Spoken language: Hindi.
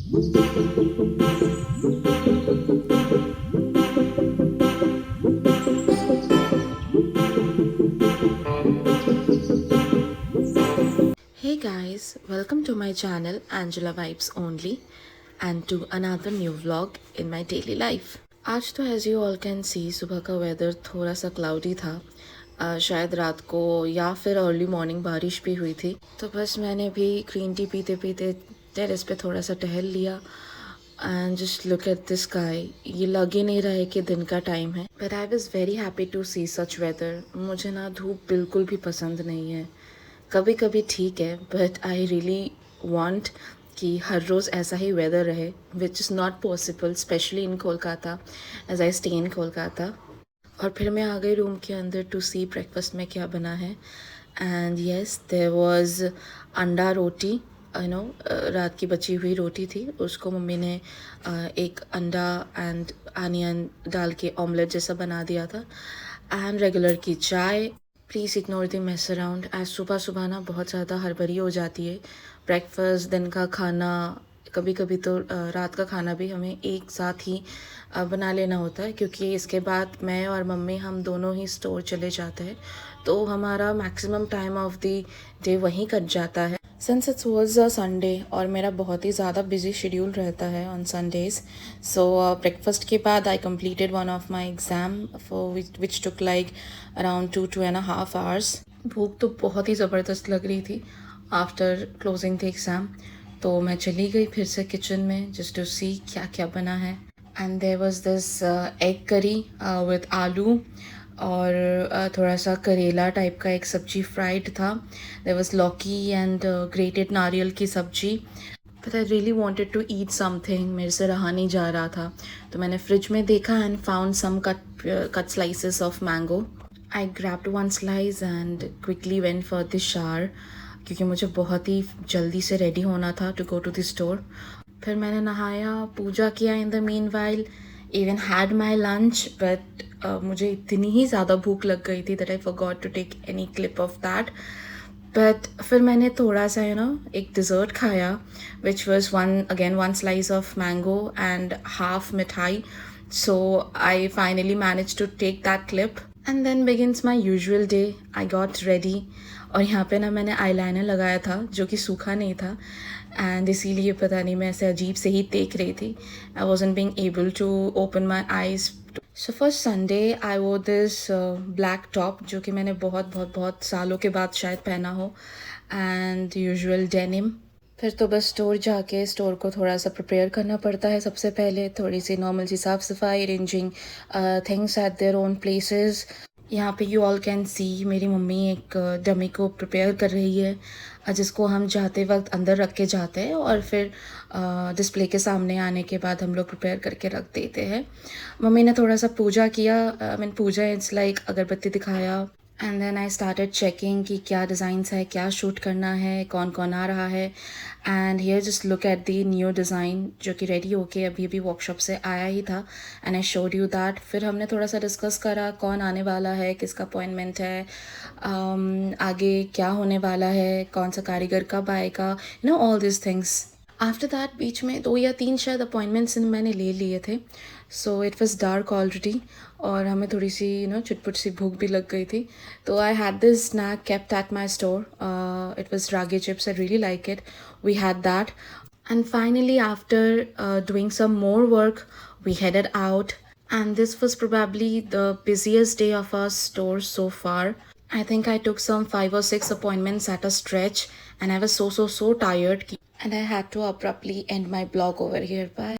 Hey guys, welcome to my channel Angela Vibes Only and to another new vlog in my daily life. आज तो as you all can see सुबह का वेदर थोड़ा सा क्लाउडी था। शायद रात को या फिर अर्ली मॉर्निंग बारिश भी हुई थी। तो बस मैंने भी ग्रीन टी पीते पीते टेरेस पे थोड़ा सा टहल लिया and just look at this sky. ये लग ही नहीं रहा है कि दिन का टाइम है, but I was very happy to see such weather. मुझे ना धूप बिल्कुल भी पसंद नहीं है। कभी कभी ठीक है, बट आई रियली वांट कि हर रोज़ ऐसा ही वेदर रहे, which is not possible specially in Kolkata as I stay in Kolkata. और फिर मैं आ गई रूम के अंदर टू सी ब्रेकफास्ट में क्या बना है। एंड येस, देयर वाज अंडा रोटी। नो रात की बची हुई रोटी थी, उसको मम्मी ने एक अंडा एंड अनियन डाल के ऑमलेट जैसा बना दिया था। एंड रेगुलर की चाय। Please ignore the mess around. आज सुबह सुबह ना बहुत ज़्यादा हड़बड़ी हो जाती है। ब्रेकफास्ट, दिन का खाना, कभी कभी तो रात का खाना भी हमें एक साथ ही बना लेना होता है, क्योंकि इसके बाद मैं और मम्मी हम दोनों ही स्टोर चले जाते हैं, तो हमारा maximum time of the day वहीं कट जाता है। Since it's was a Sunday और मेरा बहुत ही ज़्यादा बिजी शेड्यूल रहता है ऑन संडेज़, सो ब्रेकफास्ट के बाद आई completed one of my exam for which took like around 2.5 hours। भूख तो बहुत ही ज़बरदस्त लग रही थी आफ्टर क्लोजिंग द एग्ज़ाम, तो मैं चली गई फिर से किचन में जस्ट टू सी क्या क्या बना है। And there was this egg curry with aloo और थोड़ा सा करेला टाइप का एक सब्जी फ्राइड था। There was lauki and grated nariyal की सब्जी। But I really wanted to eat something, मेरे से रहा नहीं जा रहा था, तो मैंने फ्रिज में देखा and found some cut slices of mango. I grabbed one slice and quickly went for the shower, क्योंकि मुझे बहुत ही जल्दी से रेडी होना था to go to the store. फिर मैंने नहाया, पूजा किया in the meanwhile, even had my lunch, but मुझे इतनी ही ज़्यादा भूख लग गई थी that I forgot to take any clip of that. But फिर मैंने थोड़ा सा एक डिज़र्ट खाया, which was one slice of mango and half mithai. So I finally manage to take that clip and then begins my usual day. I got ready और यहाँ पे ना मैंने आईलाइनर लगाया था जो कि सूखा नहीं था, एंड इसीलिए पता नहीं मैं ऐसे अजीब से ही देख रही थी। I wasn't being able to open my eyes. So first Sunday I wore this black top, जो कि मैंने बहुत बहुत बहुत सालों के बाद शायद पहना हो, एंड यूजुअल डेनिम। फिर तो बस स्टोर जाके स्टोर को थोड़ा सा प्रिपेयर करना पड़ता है। सबसे पहले थोड़ी सी नॉर्मल सी साफ़ सफाई, arranging things at their own places. यहाँ पे यू ऑल कैन सी मेरी मम्मी एक डमी को प्रिपेयर कर रही है, जिसको हम जाते वक्त अंदर रख के जाते हैं और फिर डिस्प्ले के सामने आने के बाद हम लोग प्रिपेयर करके रख देते हैं। मम्मी ने थोड़ा सा पूजा किया, मीन पूजा इट्स लाइक अगरबत्ती दिखाया, and then I started checking कि क्या डिज़ाइंस है, क्या शूट करना है, कौन कौन आ रहा है। And here just look at the new design जो कि रेडी होके अभी अभी वर्कशॉप से आया ही था, and I showed you that. फिर हमने थोड़ा सा डिस्कस करा कौन आने वाला है, किसका अपॉइंटमेंट है, आगे क्या होने वाला है, कौन सा कारीगर कब आएगा, all this things. After that बीच में 2 या 3 शायद अपॉइंटमेंट्स मैंने ले लिए थे, so it was dark already और हमें थोड़ी सी चुटपुट सी भूख भी लग गई थी। तो I had this snack kept at my store, it was ragi chips, I really like it, we had that. And finally, after doing some more work, we headed out. And this was probably the busiest day of our store so far. I think I took some 5 or 6 appointments at a stretch, and I was so tired. And I had to abruptly end my blog over here. Bye.